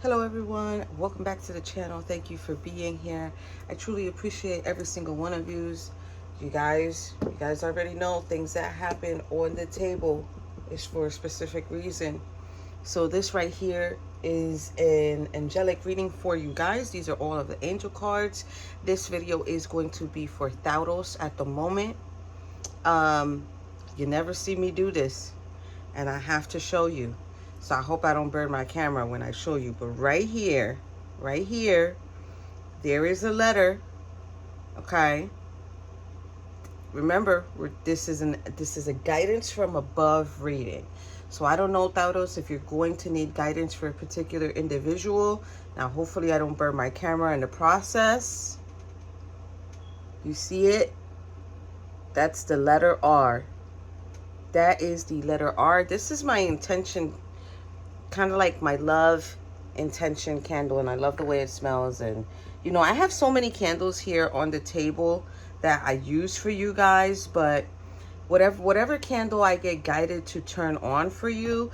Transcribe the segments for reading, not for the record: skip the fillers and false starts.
Hello everyone, welcome back to the channel. Thank you for being here. I truly appreciate every single one of you guys already know things that happen on the table is for a specific reason. So this right here is an angelic reading for you guys. These are all of the angel cards. This video is going to be for Taurus at the moment. You never see me do this, and I have to show you. So I hope I don't burn my camera when I show you. But right here, there is a letter. Okay. Remember, this is a guidance from above reading. So I don't know, Taurus, if you're going to need guidance for a particular individual. Now, hopefully I don't burn my camera in the process. You see it? That's the letter R. That is the letter R. This is my intention, kind of like my love intention candle, and I love the way it smells. And you know, I have so many candles here on the table that I use for you guys, but whatever candle I get guided to turn on for you,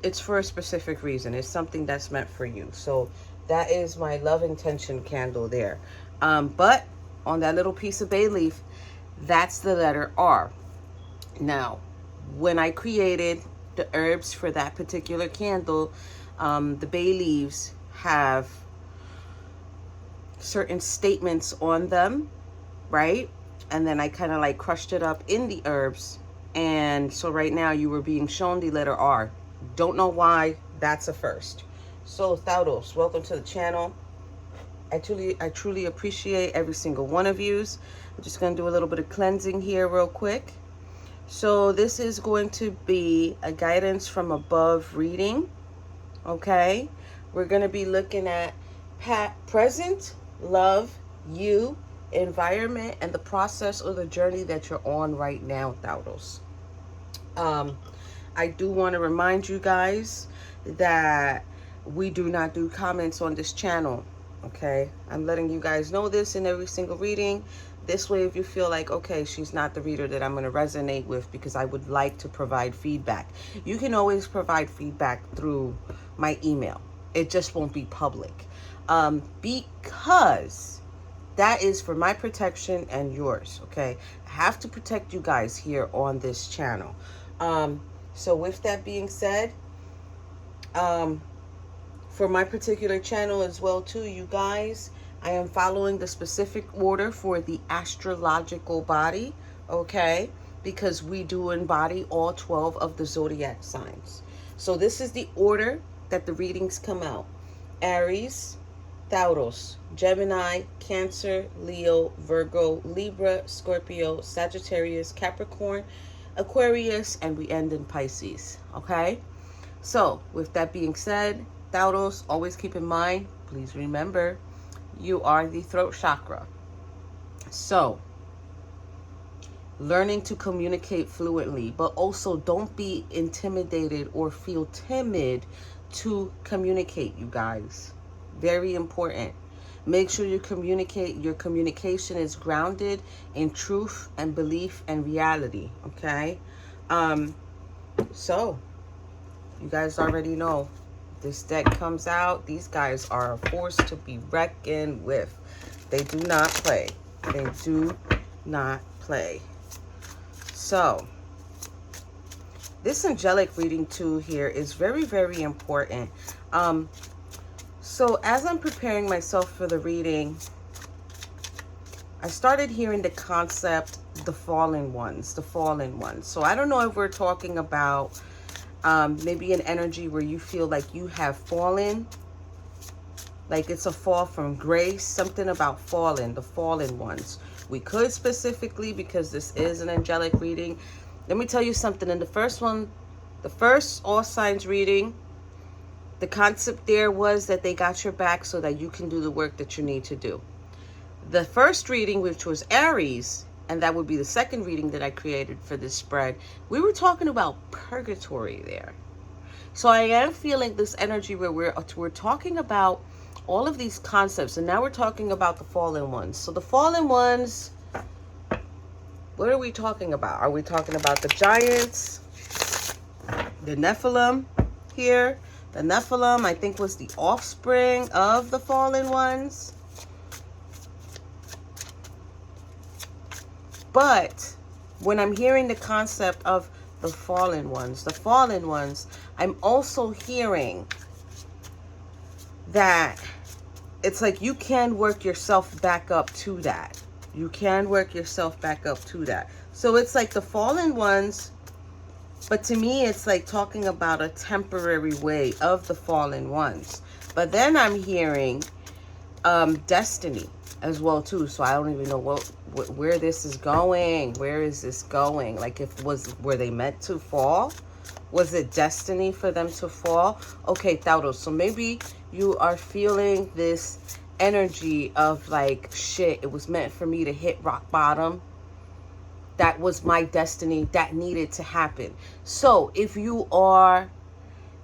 it's for a specific reason. It's something that's meant for you. So that is my love intention candle there. But on that little piece of bay leaf, that's the letter R. Now, when I created the herbs for that particular candle, the bay leaves have certain statements on them, right? And then I kind of like crushed it up in the herbs. And so right now you were being shown the letter R. Don't know why. That's a first. So Taurus, welcome to the channel. I truly appreciate every single one of yous. I'm just going to do a little bit of cleansing here real quick. So this is going to be a guidance from above reading. Okay. We're going to be looking at present, love, you, environment, and the process or the journey that you're on right now, Taurus. I do want to remind you guys that we do not do comments on this channel. Okay, I'm letting you guys know this in every single reading. This way, if you feel like, okay, she's not the reader that I'm going to resonate with, because I would like to provide feedback, you can always provide feedback through my email. It just won't be public, because that is for my protection and yours. Okay, I have to protect you guys here on this channel. So with that being said, for my particular channel as well too, you guys, I am following the specific order for the astrological body, okay? Because we do embody all 12 of the zodiac signs. So this is the order that the readings come out. Aries, Taurus, Gemini, Cancer, Leo, Virgo, Libra, Scorpio, Sagittarius, Capricorn, Aquarius, and we end in Pisces, okay? So with that being said, Taurus, always keep in mind, please remember, you are the throat chakra. So, learning to communicate fluently, but also don't be intimidated or feel timid to communicate, you guys. Very important. Make sure your communication is grounded in truth and belief and reality, okay? So, you guys already know. This deck comes out. These guys are a force to be reckoned with. They do not play. They do not play. So, this angelic reading too here is very, very important. So as I'm preparing myself for the reading, I started hearing the concept, the fallen ones. So I don't know if we're talking about maybe an energy where you feel like you have fallen, like it's a fall from grace, something about fallen, the fallen ones. We could specifically, because this is an angelic reading, let me tell you something. In the first one, the first all signs reading, the concept there was that they got your back so that you can do the work that you need to do. The first reading, which was Aries, and that would be the second reading that I created for this spread, we were talking about purgatory there. So I am feeling this energy where we're talking about all of these concepts, and now we're talking about the fallen ones. So the fallen ones, what are we talking about? Are we talking about the giants, the Nephilim here? The Nephilim, I think, was the offspring of the fallen ones. But when I'm hearing the concept of the fallen ones, I'm also hearing that it's like you can work yourself back up to that. You can work yourself back up to that. So it's like the fallen ones, but to me, it's like talking about a temporary way of the fallen ones. But then I'm hearing destiny as well too. So I don't even know where this is going. Where is this going? Like, were they meant to fall? Was it destiny for them to fall? Okay, Taurus. So maybe you are feeling this energy of like, shit, it was meant for me to hit rock bottom. That was my destiny. That needed to happen. So if you are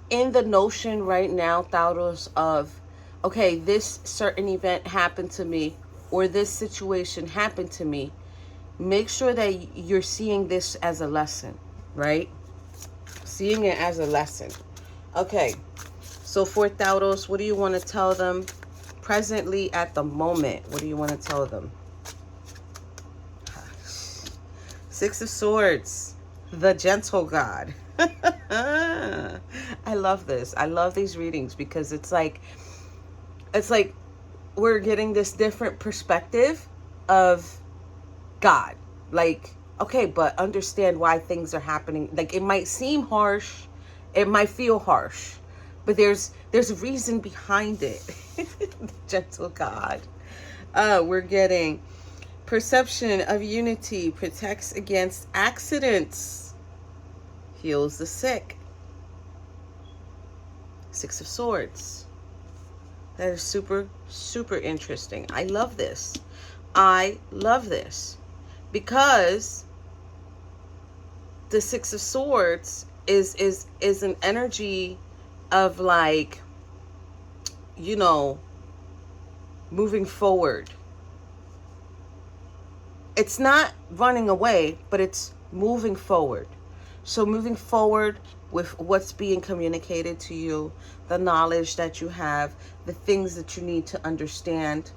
in the notion right now, Taurus, of, okay, this certain event happened to me, or this situation happened to me, make sure that you're seeing this as a lesson, right? Seeing it as a lesson. Okay, so for Taurus, what do you want to tell them presently at the moment? What do you want to tell them? Six of Swords, the gentle God. I love this. I love these readings because it's like we're getting this different perspective of God. Like, okay, but understand why things are happening. Like, it might seem harsh, it might feel harsh, but there's a reason behind it. Gentle God. We're getting perception of unity, protects against accidents, heals the sick. Six of Swords. That is super, super interesting. I love this. I love this because the Six of Swords is an energy of, like, you know, moving forward. It's not running away, but it's moving forward. So moving forward with what's being communicated to you, the knowledge that you have, the things that you need to understand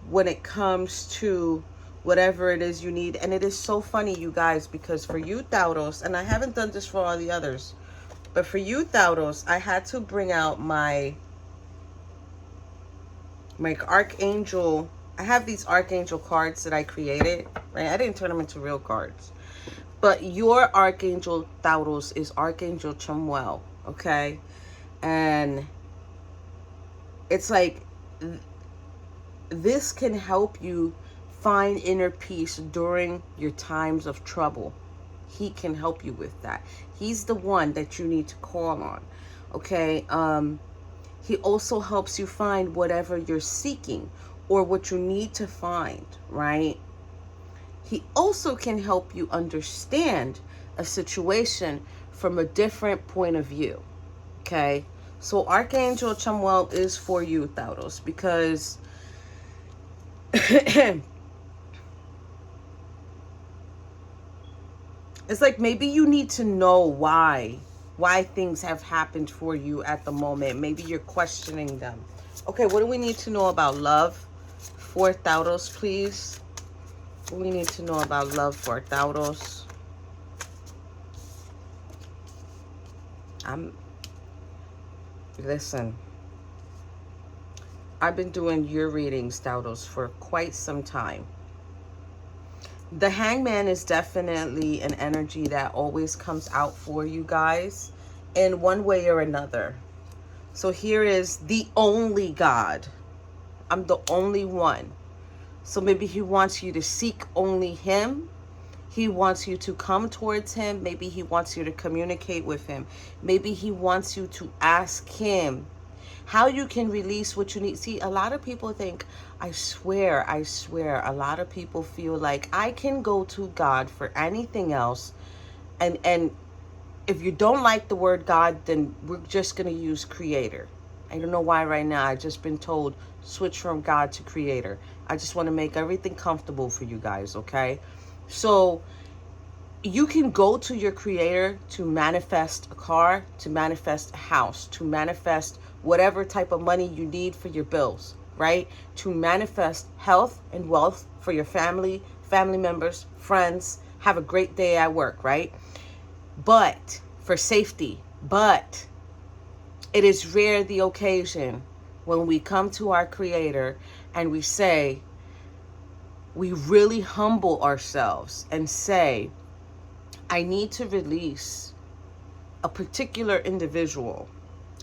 when it comes to whatever it is you need. And it is so funny, you guys, because for you, Taurus, and I haven't done this for all the others, but for you, Taurus, I had to bring out my Archangel. I have these Archangel cards that I created, right? I didn't turn them into real cards. But your Archangel, Taurus, is Archangel Chamuel, okay? And it's like, this can help you find inner peace during your times of trouble. He can help you with that. He's the one that you need to call on, okay? He also helps you find whatever you're seeking or what you need to find, right? He also can help you understand a situation from a different point of view, okay? So Archangel Chamuel is for you, Taurus, because it's like maybe you need to know why things have happened for you at the moment. Maybe you're questioning them. Okay, what do we need to know about love for Taurus, please? What do we need to know about love for Taurus? Listen, I've been doing your readings, Taurus, for quite some time. The Hangman is definitely an energy that always comes out for you guys in one way or another. So here is the only God. I'm the only one. So maybe he wants you to seek only him. He wants you to come towards him. Maybe he wants you to communicate with him. Maybe he wants you to ask him how you can release what you need. See, a lot of people think, I swear, a lot of people feel like I can go to God for anything else. And if you don't like the word God, then we're just going to use creator. I don't know why right now. I've just been told, switch from God to creator. I just want to make everything comfortable for you guys, okay? So you can go to your creator to manifest a car, to manifest a house, to manifest whatever type of money you need for your bills, right? To manifest health and wealth for your family, family members, friends. Have a great day at work, right? But for safety, but it is rare the occasion when we come to our creator and we say, we really humble ourselves and say, I need to release a particular individual.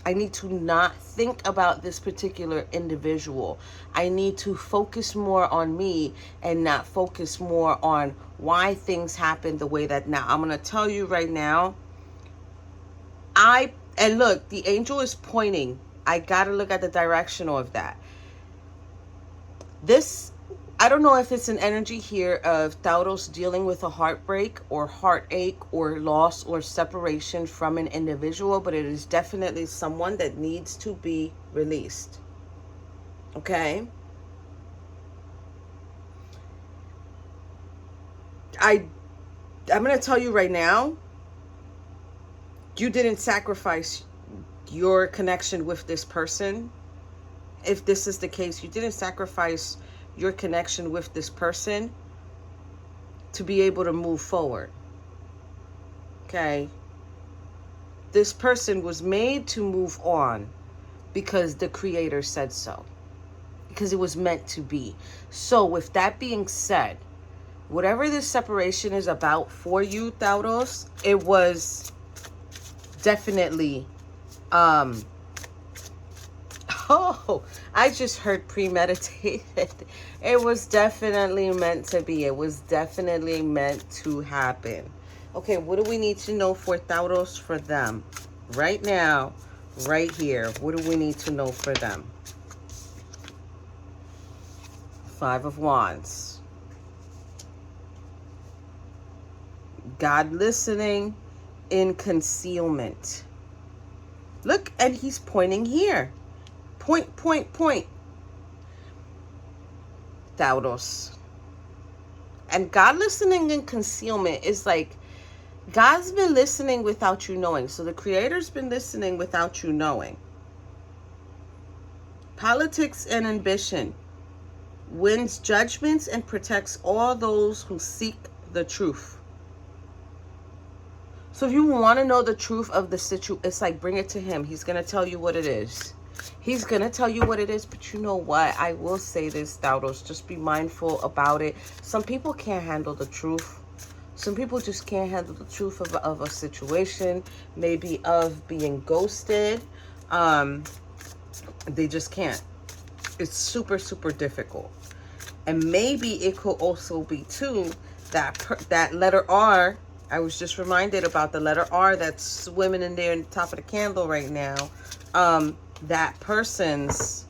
I need to not think about this particular individual. I need to focus more on me and not focus more on why things happen the way that now. I'm going to tell you right now, and look, the angel is pointing. I got to look at the directional of that. This, I don't know if it's an energy here of Taurus dealing with a heartbreak or heartache or loss or separation from an individual, but it is definitely someone that needs to be released. Okay? I'm going to tell you right now, you didn't sacrifice your connection with this person. If this is the case, you didn't sacrifice your connection with this person to be able to move forward. Okay? This person was made to move on because the creator said so. Because it was meant to be. So with that being said, whatever this separation is about for you, Taurus, it was definitely oh, I just heard premeditated. It was definitely meant to be. It was definitely meant to happen. Okay, what do we need to know for Taurus, for them? Right now, right here. What do we need to know for them? 5 of Wands. God listening in concealment. Look, and he's pointing here. Point, point, point. Taurus. And God listening in concealment is like, God's been listening without you knowing. So the creator's been listening without you knowing. Politics and ambition. Wins judgments and protects all those who seek the truth. So if you want to know the truth of the situation, it's like, bring it to him. He's going to tell you what it is. He's going to tell you what it is. But you know what? I will say this, Taurus. Just be mindful about it. Some people can't handle the truth. Some people just can't handle the truth of a situation. Maybe of being ghosted. They just can't. It's super, super difficult. And maybe it could also be, too, that letter R. I was just reminded about the letter R that's swimming in there in the top of the candle right now. That person's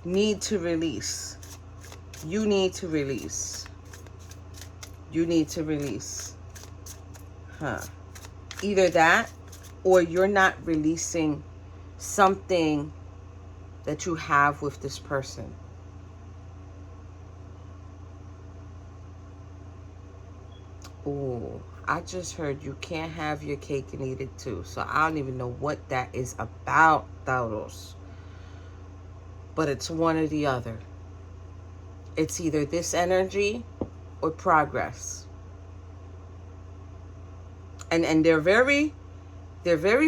need to release. You need to release. You need to release. Either that, or you're not releasing something that you have with this person. Oh, I just heard you can't have your cake and eat it too. So I don't even know what that is about, Taurus. But it's one or the other. It's either this energy or progress. And they're very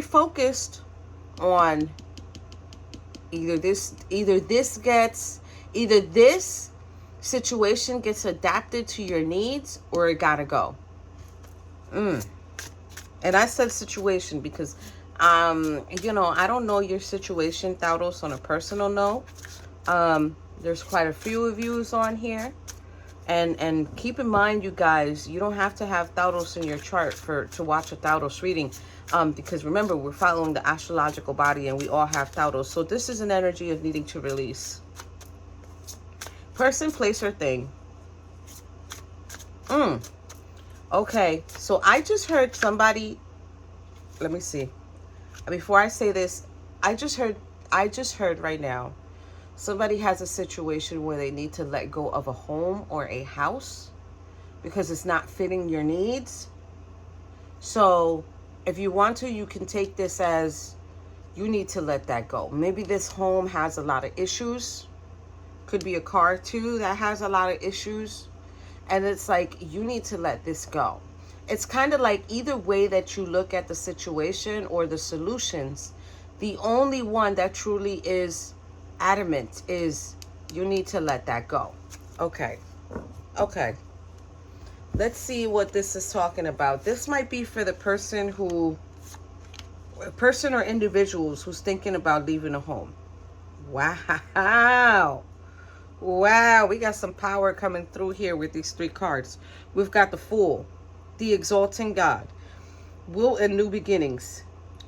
focused on either this situation gets adapted to your needs or it gotta go. And I said situation because, you know, I don't know your situation, Taurus, on a personal note. There's quite a few of yous on here. And keep in mind, you guys, you don't have to have Taurus in your chart to watch a Taurus reading. Because remember, we're following the astrological body and we all have Taurus. So this is an energy of needing to release. Person, place, or thing. Okay, so I just heard somebody, let me see. Before I say this, I just heard right now, somebody has a situation where they need to let go of a home or a house, because it's not fitting your needs. So if you want to, you can take this as you need to let that go. Maybe this home has a lot of issues. Could be a car too that has a lot of issues. And it's like, you need to let this go. It's kind of like either way that you look at the situation or the solutions, the only one that truly is adamant is you need to let that go. Okay. Okay. Let's see what this is talking about. This might be for the person or individuals who's thinking about leaving a home. Wow. Wow, we got some power coming through here with these 3 cards. We've got the Fool, the Exalting God, Will and New Beginnings,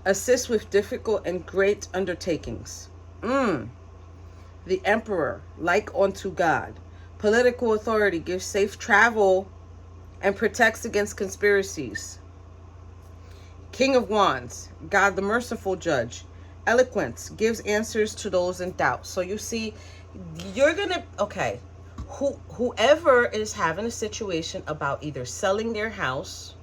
Assist with Difficult and Great Undertakings. The Emperor, Like unto God, Political Authority, gives safe travel and protects against conspiracies. King of Wands, God the Merciful Judge, Eloquence, gives answers to those in doubt. So you see, you're gonna, okay, whoever is having a situation about either selling their house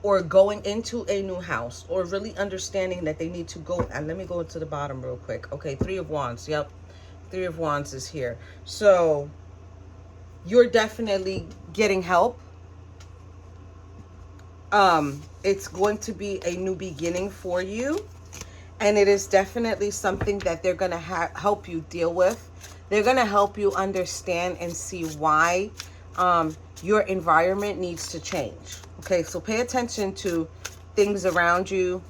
or going into a new house, or really understanding that they need to go, and let me go to the bottom real quick. Okay, 3 of Wands. Yep, 3 of Wands is here. So you're definitely getting help. It's going to be a new beginning for you. And it is definitely something that they're going to help you deal with. They're going to help you understand and see why your environment needs to change. Okay, so pay attention to things around you.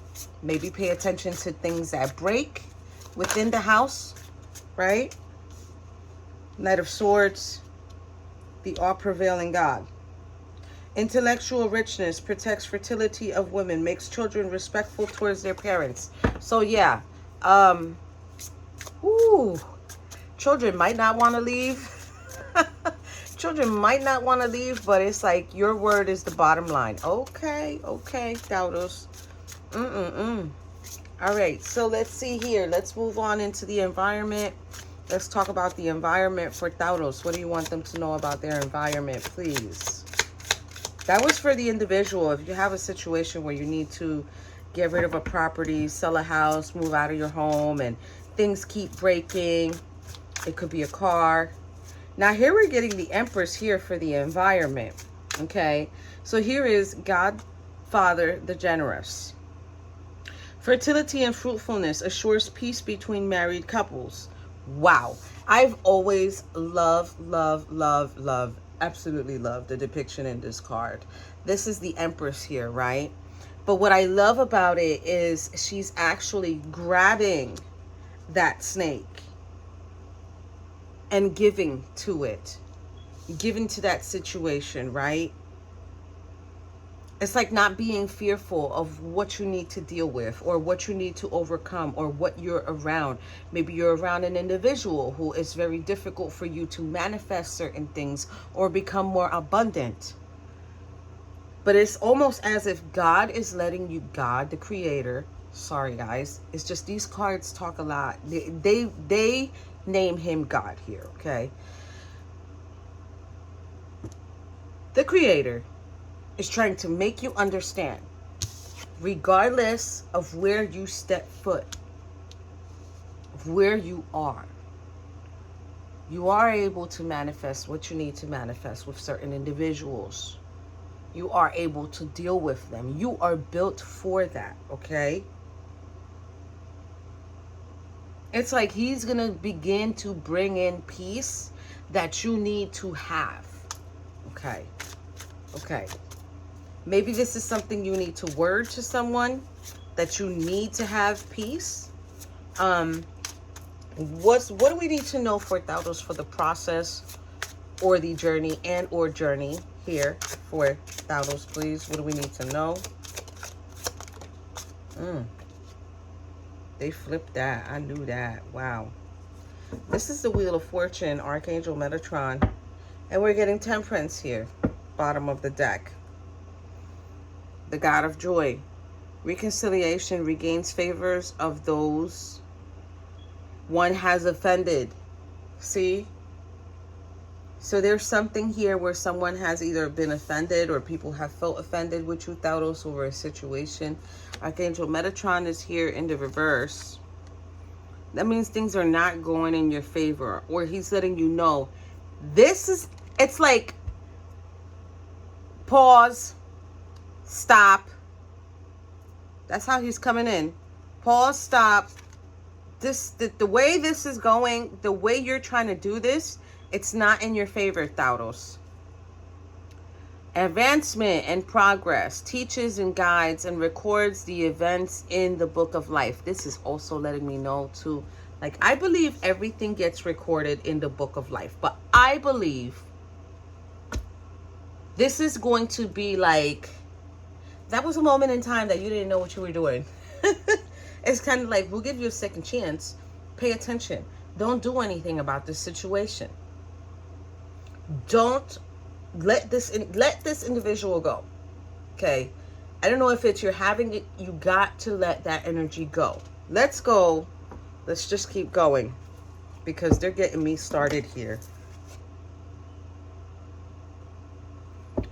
Maybe pay attention to things that break within the house, right? Knight of Swords, the all-prevailing God. Intellectual richness protects fertility of women, makes children respectful towards their parents. So yeah, children might not want to leave. Children might not want to leave, but it's like your word is the bottom line. Okay, Taurus. All right, so let's see here. Let's move on into the environment. Let's talk about the environment for Taurus. What do you want them to know about their environment, please? That was for the individual. If you have a situation where you need to get rid of a property, sell a house, move out of your home, and things keep breaking, it could be a car. Now here we're getting the Empress here for the environment. Okay, so here is God, Father, the Generous. Fertility and fruitfulness assures peace between married couples. Wow. I've always loved, absolutely love the depiction in this card. This is the Empress here, right? But what I love about it is she's actually grabbing that snake and giving to it, giving to that situation, right? It's like not being fearful of what you need to deal with or what you need to overcome or what you're around. Maybe you're around an individual who is very difficult for you to manifest certain things or become more abundant. But it's almost as if God is letting you, God, the creator, sorry guys, it's just these cards talk a lot. They name him God here, okay? The creator is trying to make you understand, regardless of where you step foot, of where you are able to manifest what you need to manifest with certain individuals. You are able to deal with them. You are built for that, okay? It's like he's going to begin to bring in peace that you need to have, okay? Okay. Maybe this is something you need to word to someone, that you need to have peace. What do we need to know for Taurus for the process or the journey or journey here for Taurus, please? What do we need to know? They flipped that. I knew that. Wow. This is the Wheel of Fortune, Archangel Metatron. And we're getting Temperance here, bottom of the deck. The God of Joy. Reconciliation regains favors of those one has offended. See? So there's something here where someone has either been offended or people have felt offended with you, Taurus, over a situation. Archangel Metatron is here in the reverse. That means things are not going in your favor, or he's letting you know this is, it's like pause, stop. That's how he's coming in. Pause, stop. The way this is going, the way you're trying to do this, it's not in your favor, Taurus. Advancement and progress teaches and guides and records the events in the book of life. This is also letting me know too. Like, I believe everything gets recorded in the book of life, but I believe this is going to be like, that was a moment in time that you didn't know what you were doing. It's kind of like, we'll give you a second chance. Pay attention. Don't do anything about this situation. Don't let this individual go. Okay, I don't know if it's you're having it, you got to let that energy go. Let's go. Let's just keep going, because they're getting me started here.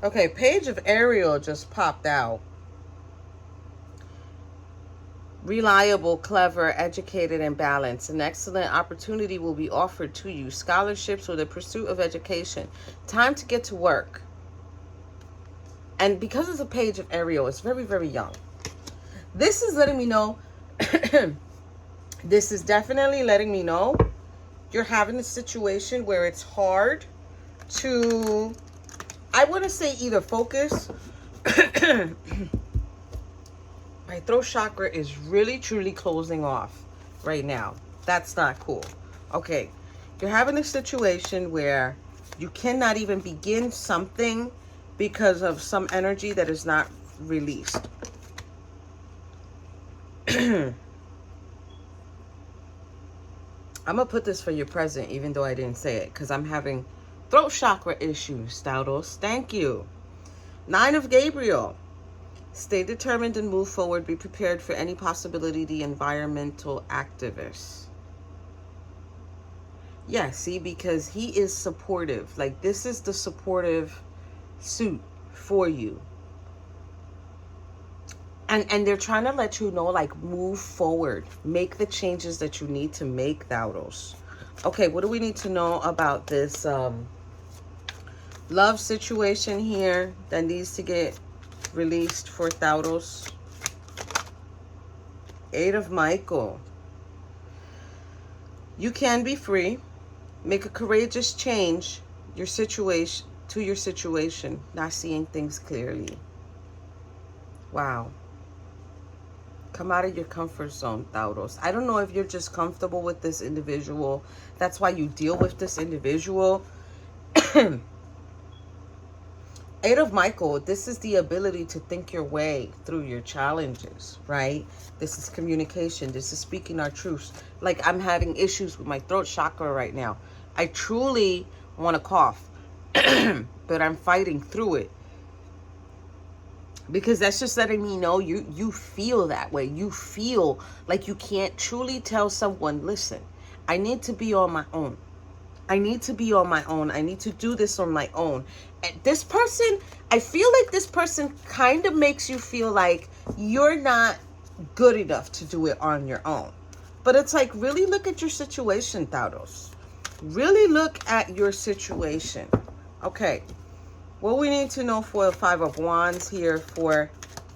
Okay, Page of Ariel just popped out. Reliable, clever, educated, and balanced. An excellent opportunity will be offered to you. Scholarships or the pursuit of education. Time to get to work. And because it's a Page of Ariel, it's very, very young. This is letting me know, this is definitely letting me know you're having a situation where it's hard to, I want to say, either focus. My throat chakra is really, truly closing off right now. That's not cool. Okay, you're having a situation where you cannot even begin something because of some energy that is not released. I'm going to put this for your present, even though I didn't say it, because I'm having throat chakra issues, Taurus. Thank you. 9 of Gabriel. Stay determined and move forward. Be prepared for any possibility. The environmental activist. Yeah, see, because he is supportive. Like, this is the supportive suit for you. And they're trying to let you know, like, move forward. Make the changes that you need to make, Taurus. Okay, what do we need to know about this love situation here that needs to get released for Taurus? 8 of Michael. You can be free. Make a courageous change your situation to your situation. Not seeing things clearly. Wow. Come out of your comfort zone, Taurus. I don't know if you're just comfortable with this individual. That's why you deal with this individual. 8 of Michael, this is the ability to think your way through your challenges, right? This is communication. This is speaking our truths. Like, I'm having issues with my throat chakra right now. I truly want to cough, but I'm fighting through it. Because that's just letting me know you feel that way. You feel like you can't truly tell someone, listen, I need to be on my own. I need to be on my own. I need to do this on my own. And this person, I feel like this person kind of makes you feel like you're not good enough to do it on your own. But it's like, really look at your situation, Taurus. Really look at your situation. Okay. What we need to know for the 5 of Wands here for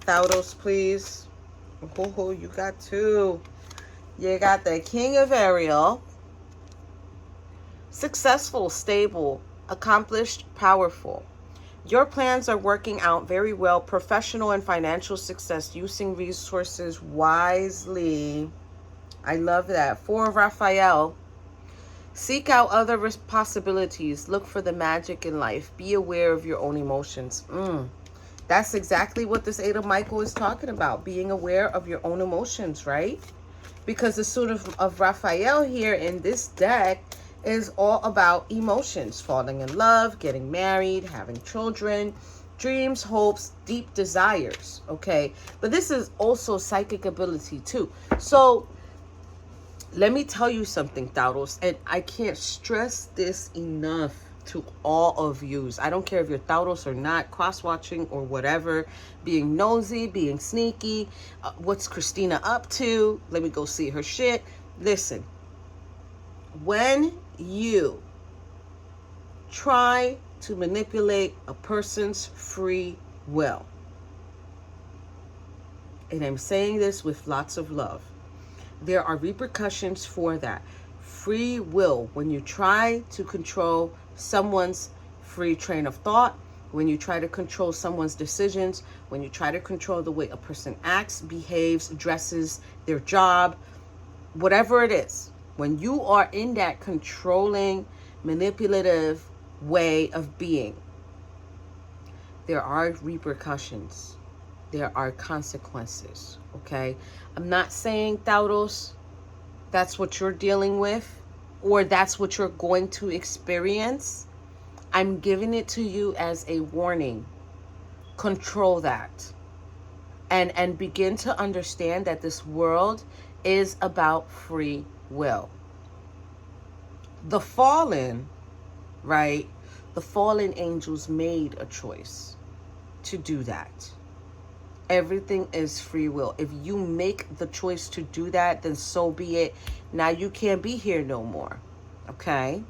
Taurus, please. Oh, you got 2. You got the King of Ariel. Successful, stable, accomplished, powerful. Your plans are working out very well. Professional and financial success, using resources wisely. I love that. 4 of Raphael. Seek out other possibilities. Look for the magic in life. Be aware of your own emotions. That's exactly what this 8 of Michael is talking about. Being aware of your own emotions, right? Because the suit of Raphael here in this deck is all about emotions. Falling in love, getting married, having children, dreams, hopes, deep desires. Okay? But this is also psychic ability too. So let me tell you something, Taurus, and I can't stress this enough. to all of yous. I don't care if you're Taurus or not, cross-watching or whatever, being nosy, being sneaky. What's Christina up to? Let me go see her shit. Listen, when you try to manipulate a person's free will, and I'm saying this with lots of love, there are repercussions for that. Free will, when you try to control someone's free train of thought, when you try to control someone's decisions, when you try to control the way a person acts, behaves, dresses, their job, whatever it is, when you are in that controlling, manipulative way of being, there are repercussions. There are consequences, okay? I'm not saying, Taurus, that's what you're dealing with or that's what you're going to experience. I'm giving it to you as a warning. Control that. And begin to understand that this world is about free will. The fallen, right? The fallen angels made a choice to do that. Everything is free will. If you make the choice to do that, then so be it. Now you can't be here no more. Okay?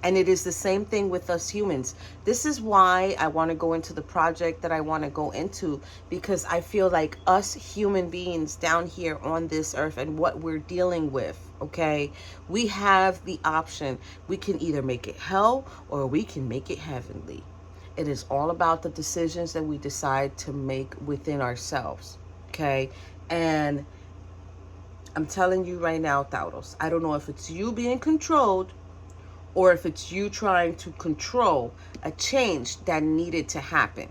And it is the same thing with us humans. This is why I want to go into the project that I want to go into, because I feel like us human beings down here on this earth and what we're dealing with, okay, we have the option. We can either make it hell or we can make it heavenly. It is all about the decisions that we decide to make within ourselves, okay? And I'm telling you right now, Taurus, I don't know if it's you being controlled or if it's you trying to control a change that needed to happen.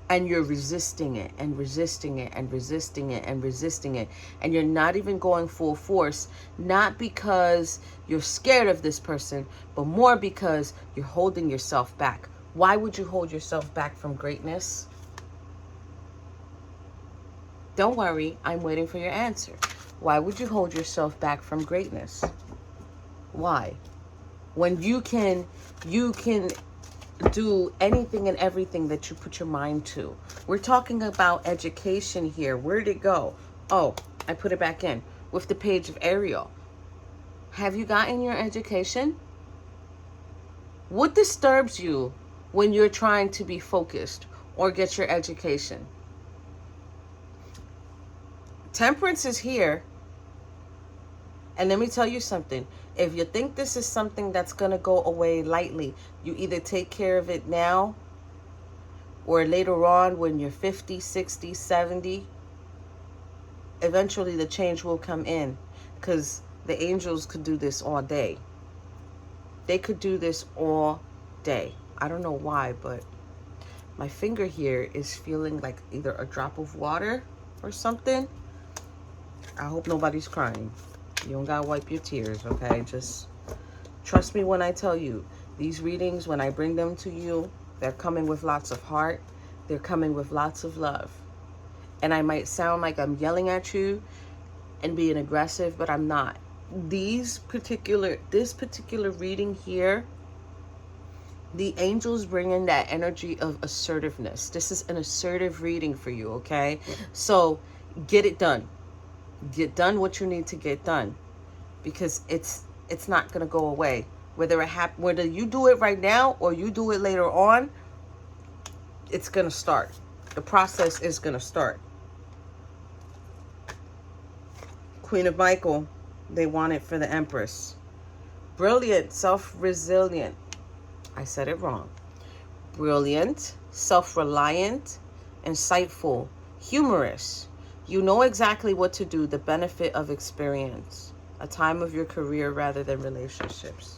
And you're resisting it and resisting it and resisting it and resisting it. And you're not even going full force, not because you're scared of this person, but more because you're holding yourself back. Why would you hold yourself back from greatness? Don't worry, I'm waiting for your answer. Why would you hold yourself back from greatness? Why? When you can do anything and everything that you put your mind to. We're talking about education here. Where'd it go? Oh, I put it back in with the page of Ariel. Have you gotten your education? What disturbs you when you're trying to be focused or get your education? Temperance is here. And let me tell you something. If you think this is something that's going to go away lightly, you either take care of it now or later on when you're 50, 60, 70. Eventually the change will come in, because the angels could do this all day. They could do this all day. I don't know why, but my finger here is feeling like either a drop of water or something. I hope nobody's crying. You don't gotta wipe your tears, okay? Just trust me when I tell you, these readings, when I bring them to you, they're coming with lots of heart. They're coming with lots of love. And I might sound like I'm yelling at you and being aggressive, but I'm not. This particular reading here, the angels bring in that energy of assertiveness. This is an assertive reading for you, okay? So get it done. Get done what you need to get done, because it's not going to go away. Whether you do it right now or you do it later on, it's going to start. The process is going to start. Queen of Michael, they want it for the Empress. Brilliant, self-resilient. I said it wrong. Brilliant, self-reliant, insightful, humorous. You know exactly what to do, the benefit of experience. A time of your career rather than relationships.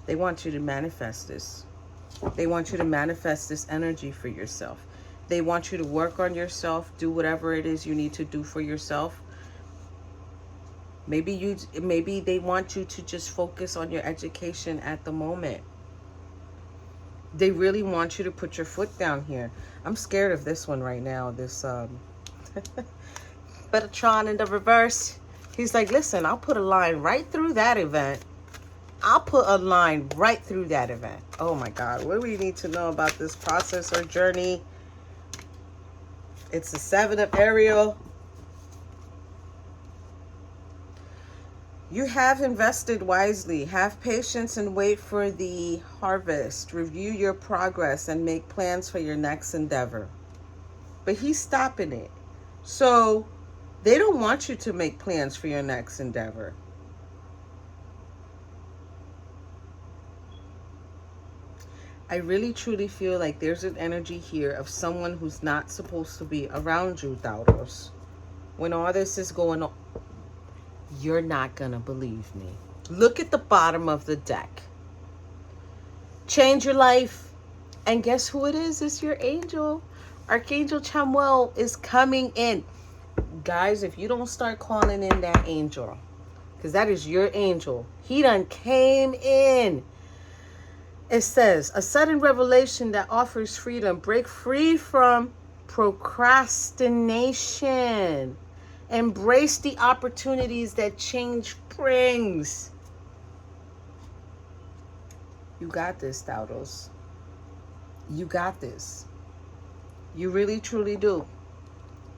They want you to manifest this. They want you to manifest this energy for yourself. They want you to work on yourself, do whatever it is you need to do for yourself. Maybe they want you to just focus on your education at the moment. They really want you to put your foot down here. I'm scared of this one right now, this Betatron in the reverse. He's like, listen, I'll put a line right through that event. I'll put a line right through that event. Oh my God. What do we need to know about this process or journey? It's the 7 of Ariel. You have invested wisely. Have patience and wait for the harvest. Review your progress and make plans for your next endeavor. But he's stopping it. So they don't want you to make plans for your next endeavor. I really truly feel like there's an energy here of someone who's not supposed to be around you, Taurus. When all this is going on, you're not gonna believe me. Look at the bottom of the deck. Change your life. And guess who it is? It's your angel. Archangel Chamuel is coming in. Guys, if you don't start calling in that angel, because that is your angel. He done came in. It says, a sudden revelation that offers freedom. Break free from procrastination. Embrace the opportunities that change brings. You got this, Taurus. You got this. You really, truly do.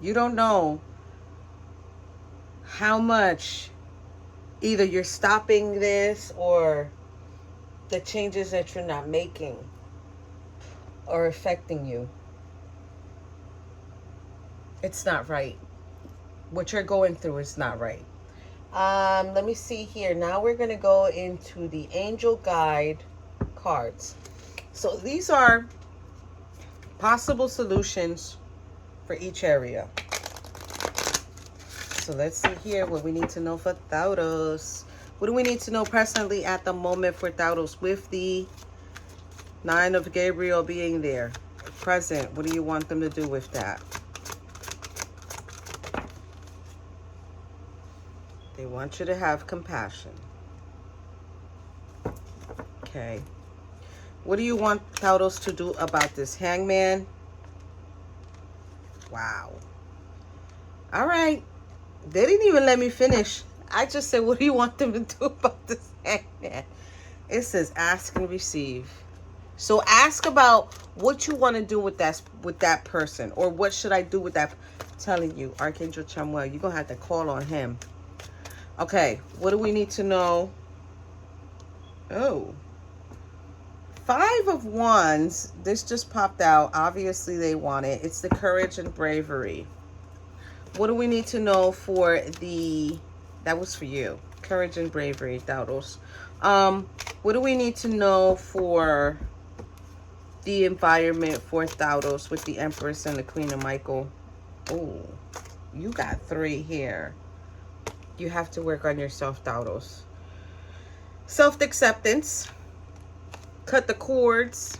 You don't know how much either you're stopping this or the changes that you're not making are affecting you. It's not right. What you're going through is not right. Let me see here. Now we're going to go into the angel guide cards. So these are possible solutions for each area. So let's see here what we need to know for Taurus. What do we need to know presently at the moment for Taurus with the 9 of Gabriel being there? Present, what do you want them to do with that? They want you to have compassion. Okay. What do you want Taurus to do about this? Hangman? Wow. All right. They didn't even let me finish. I just said, what do you want them to do about this hangman? It says ask and receive. So ask about what you want to do with that person, or what should I do with that. I'm telling you, Archangel Chamuel, you're going to have to call on him. Okay, what do we need to know? Oh, 5 of Wands. This just popped out. Obviously, they want it. It's the courage and bravery. What do we need to know for the... That was for you. Courage and bravery, Taurus. What do we need to know for the environment for Taurus with the Empress and the Queen of Michael? Oh, you got 3 here. You have to work on yourself, Taurus. Self-acceptance. Cut the cords.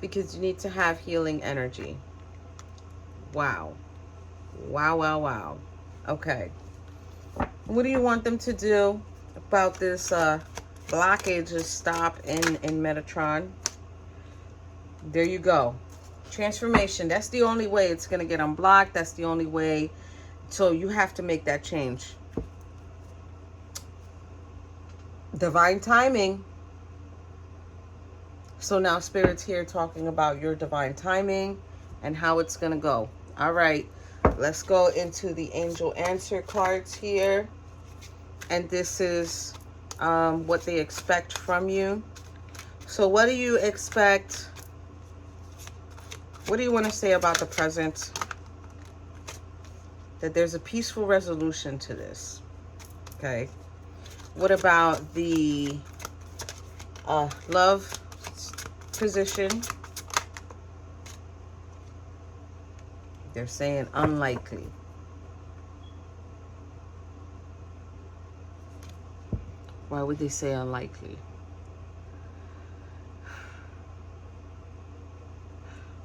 Because you need to have healing energy. Wow. Wow, wow, wow. Okay. What do you want them to do about this blockage of stop in Metatron? There you go. Transformation. That's the only way it's going to get unblocked. That's the only way. So you have to make that change. Divine timing. So now Spirit's here talking about your divine timing and how it's going to go. All right. Let's go into the angel answer cards here. And this is what they expect from you. So what do you expect? What do you want to say about the present? That there's a peaceful resolution to this. Okay. What about the love position? They're saying unlikely. Why would they say unlikely?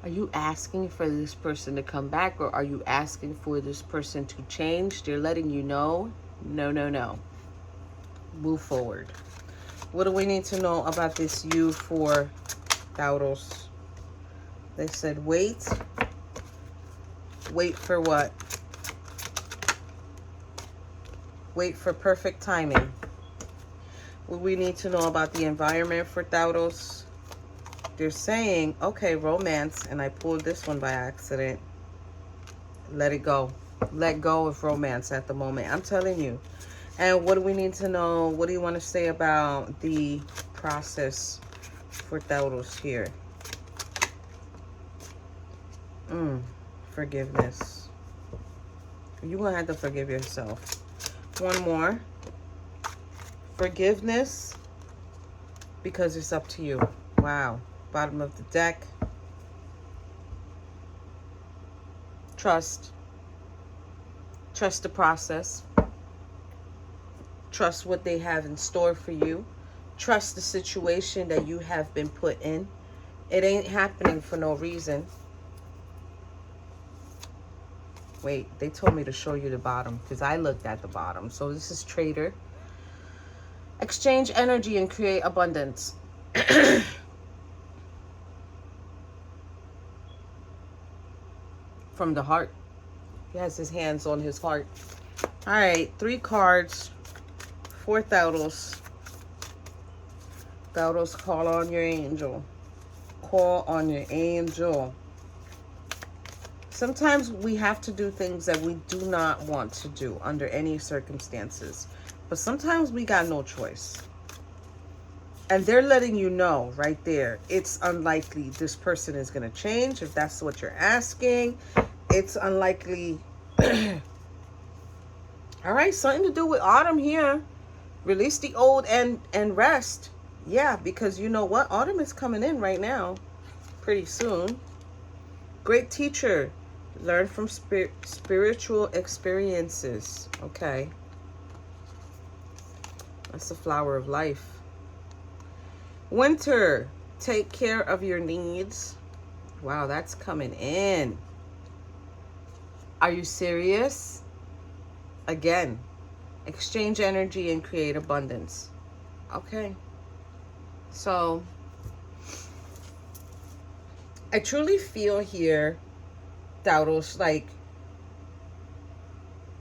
Are you asking for this person to come back, or are you asking for this person to change? They're letting you know, no, no, no. Move forward. What do we need to know about this you for Taurus? They said wait. Wait for what? Wait for perfect timing. What we need to know about the environment for Taurus. They're saying, okay, romance, and I pulled this one by accident. Let it go. Let go of romance at the moment. I'm telling you. And what do we need to know? What do you want to say about the process for Taurus here? Forgiveness. You're going to have to forgive yourself. One more. Forgiveness, because it's up to you. Wow. Bottom of the deck. Trust. Trust the process. Trust what they have in store for you. Trust the situation that you have been put in. It ain't happening for no reason. Wait, they told me to show you the bottom because I looked at the bottom. So this is Trader. Exchange energy and create abundance. From the heart. He has his hands on his heart. All right, 3 cards for Taurus. Taurus, call on your angel. Call on your angel. Sometimes we have to do things that we do not want to do under any circumstances. But sometimes we got no choice. And they're letting you know right there, it's unlikely this person is going to change. If that's what you're asking, it's unlikely. All right, something to do with autumn here. Release the old and rest. Yeah, because you know what? Autumn is coming in right now. Pretty soon. Great teacher. Learn from spiritual experiences. Okay. That's the flower of life. Winter, take care of your needs. Wow, that's coming in. Are you serious? Again, exchange energy and create abundance. Okay. So, I truly feel here, Taurus, like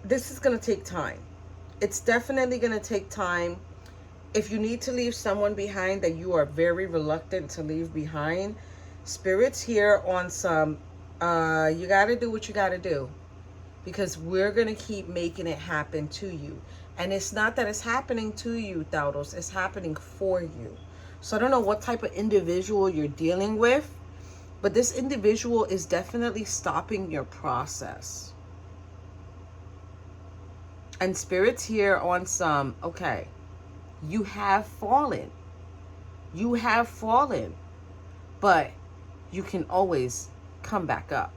this is going to take time. It's definitely going to take time. If you need to leave someone behind that you are very reluctant to leave behind, Spirit's here on some, you got to do what you got to do. Because we're going to keep making it happen to you. And it's not that it's happening to you, Taurus. It's happening for you. So I don't know what type of individual you're dealing with. But this individual is definitely stopping your process. And Spirit's here on some, okay, you have fallen. You have fallen. But you can always come back up.